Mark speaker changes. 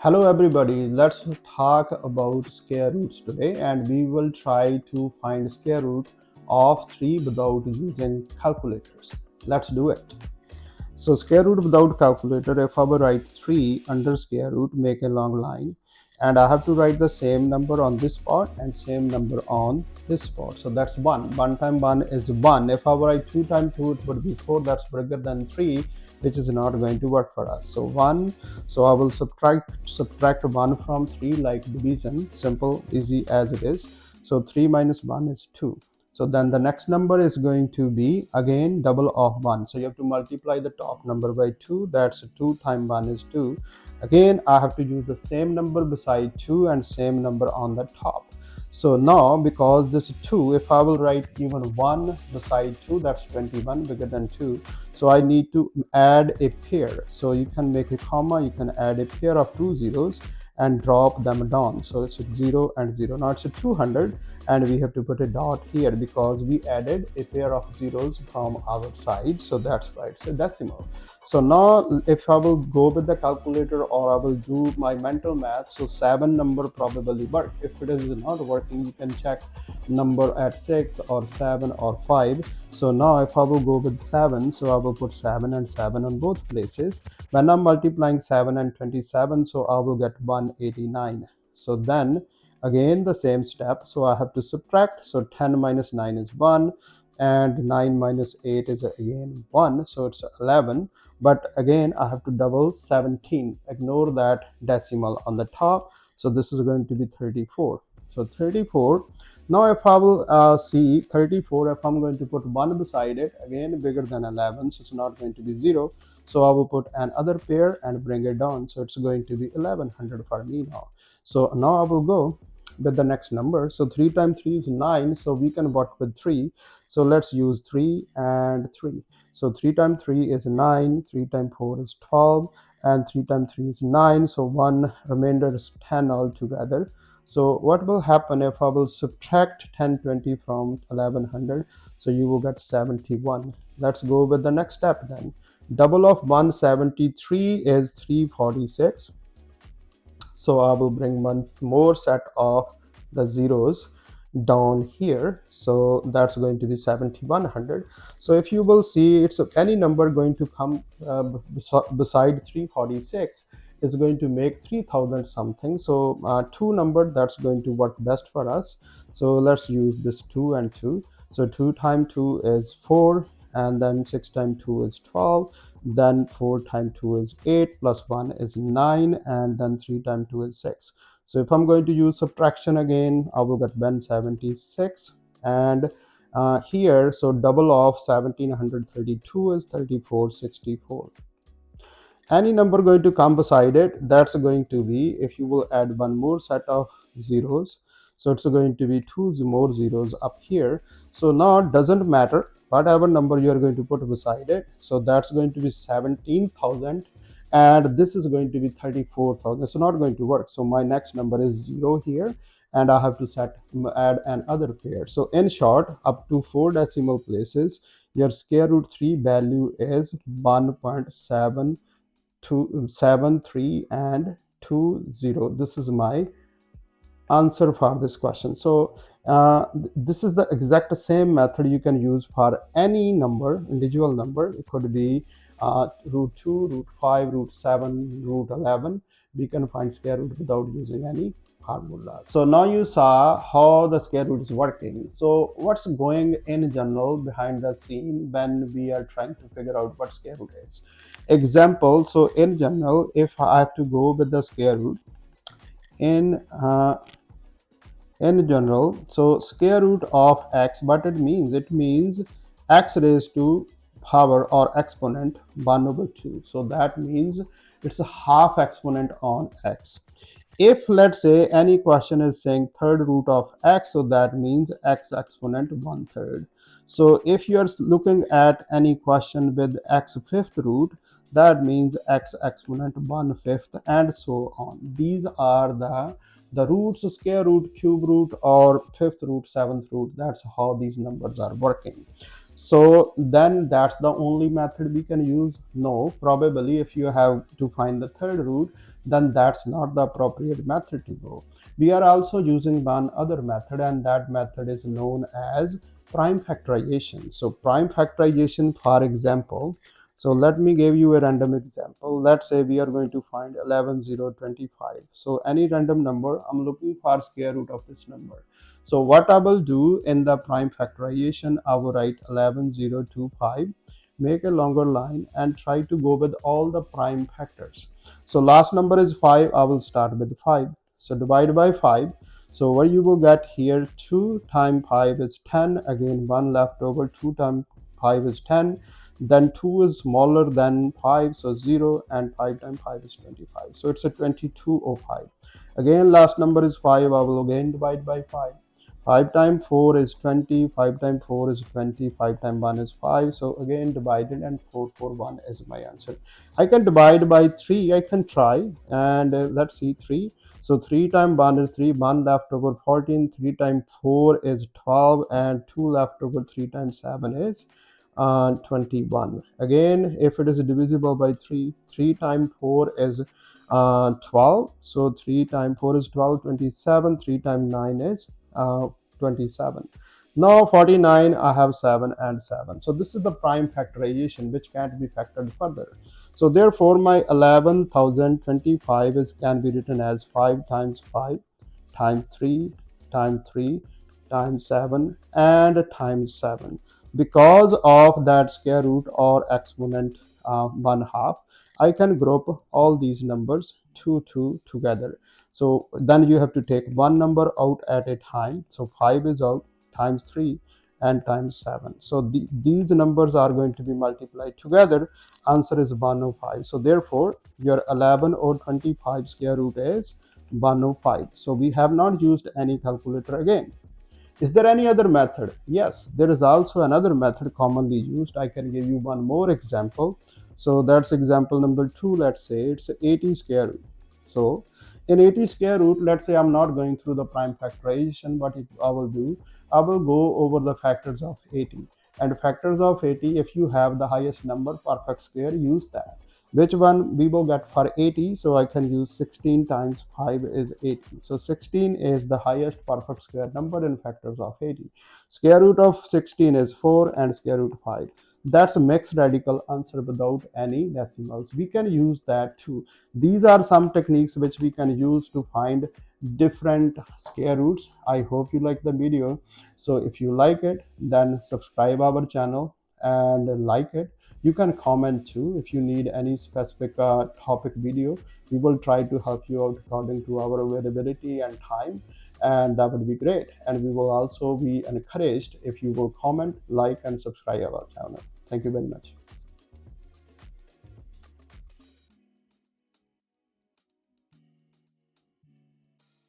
Speaker 1: Hello everybody, let's talk about square roots today and we will try to find square root of 3 without using calculators. Let's do it. So square root without calculator, if I will write 3 under square root, make a long line, and I have to write the same number on this part and same number on this spot. So that's 1. 1 times 1 is 1. If I will write 2 times 2, it would be 4. That's bigger than 3, which is not going to work for us. So 1. So I will subtract 1 from 3 like division. Simple, easy as it is. So 3 minus 1 is 2. So then the next number is going to be again double of 1. So you have to multiply the top number by 2. That's 2 times 1 is 2. Again, I have to use the same number beside 2 and same number on the top. So now because this is 2, if I will write even 1 beside 2, that's 21, bigger than 2. So I need to add a pair. So you can make a comma, you can add a pair of 2 zeros and drop them down. So it's 0 and 0. Now it's 200 and we have to put a dot here because we added a pair of zeros from our side. So that's why it's a decimal. So now if I will go with the calculator or I will do my mental math, so 7 number probably work. If it is not working, you can check number at 6 or 7 or 5. So now if I will go with 7, so I will put 7 and 7 on both places. When I'm multiplying 7 and 27, so I will get 189. So then again the same step. So I have to subtract. So 10 minus 9 is 1 and 9 minus 8 is again 1. So it's 11. But again I have to double 17. Ignore that decimal on the top. So this is going to be 34. So 34. Now if I will see 34, if I'm going to put 1 beside it, again bigger than 11, so it's not going to be 0. So I will put another pair and bring it down. So it's going to be 1100 for me now. So now I will go with the next number. So 3 times 3 is 9. So we can work with 3. So let's use 3 and 3. So 3 times 3 is 9. 3 times 4 is 12. And 3 times 3 is 9. So one remainder is 10 altogether. So what will happen if I will subtract 1020 from 1100? So you will get 71. Let's go with the next step then. Double of 173 is 346. So I will bring one more set of the zeros down here. So that's going to be 7100. So if you will see, it's any number going to come beside 346 is going to make 3000 something. So two number that's going to work best for us. So let's use this 2 and 2. So 2 times 2 is 4, and then 6 times 2 is 12, then 4 times 2 is 8, plus 1 is 9, and then 3 times 2 is 6. So if I'm going to use subtraction again, I will get 176. And here, so double of 1732 is 3464. Any number going to come beside it, that's going to be, if you will add one more set of zeros, so it's going to be two more zeros up here. So now it doesn't matter whatever number you are going to put beside it. So that's going to be 17,000 and this is going to be 34,000. It's not going to work. So my next number is 0 here and I have to add another pair. So in short, up to 4 decimal places, your square root 3 value is 1.7 3 and 20. This is my answer for this question. So this is the exact same method you can use for any number, individual number. It could be root 2, root 5, root 7, root 11. We can find square root without using any formula. So now you saw how the square root is working. So what's going in general behind the scene when we are trying to figure out what square root is? Example, so in general, if I have to go with the square root in general, so square root of x, what it means? It means x raised to power or exponent 1 over 2. So that means it's a half exponent on x. If let's say any question is saying third root of x, so that means x exponent 1/3. So if you are looking at any question with x fifth root, that means x exponent 1/5 and so on. These are the roots, square root, cube root, or fifth root, seventh root. That's how these numbers are working. So then that's the only method we can use? No, probably if you have to find the third root, then that's not the appropriate method to go. We are also using one other method, and that method is known as prime factorization. So prime factorization, for example, so let me give you a random example. Let's say we are going to find 11,025. So any random number, I'm looking for square root of this number. So what I will do in the prime factorization, I will write 11,025, make a longer line and try to go with all the prime factors. So last number is 5, I will start with 5. So divide by 5. So what you will get here, 2 times 5 is 10. Again, 1 left over, 2 times 5 is 10. Then 2 is smaller than 5, so 0, and 5 times 5 is 25. So it's a 2205. Again, last number is 5. I will again divide by 5. 5 times 4 is 20, 5 times 4 is 20, 5 times 1 is 5. So again divided, and 441 is my answer. I can divide by 3, I can try, and let's see 3. So 3 times 1 is 3, 1 left over 14, 3 times 4 is 12, and 2 left over, 3 times 7 is 21. Again, if it is divisible by 3, 3 times 4 is 12. So 3 times 4 is 12, 27. 3 times 9 is 27. Now 49, I have 7 and 7. So this is the prime factorization which can't be factored further. So therefore my 11,025 is can be written as 5 times 5 times 3 times 3 times 7 and times 7. Because of that square root or exponent 1 half, I can group all these numbers 2 together. So then you have to take one number out at a time. So 5 is out, times 3 and times 7. So these numbers are going to be multiplied together. Answer is 105. So therefore your 11 or 25 square root is 105. So we have not used any calculator again. Is there any other method? Yes, there is also another method commonly used. I can give you one more example. So that's example number 2. Let's say it's 80 square root. So in 80 square root, let's say I'm not going through the prime factorization. What I will do, I will go over the factors of 80. And factors of 80, if you have the highest number, perfect square, use that. Which one we will get for 80? So I can use 16 times 5 is 80. So 16 is the highest perfect square number in factors of 80. Square root of 16 is 4 and square root 5. That's a mixed radical answer without any decimals. We can use that too. These are some techniques which we can use to find different square roots. I hope you like the video. So if you like it, then subscribe our channel and like it. You can comment too if you need any specific topic video. We will try to help you out according to our availability and time, and that would be great. And we will also be encouraged if you will comment, like, and subscribe our channel. Thank you very much.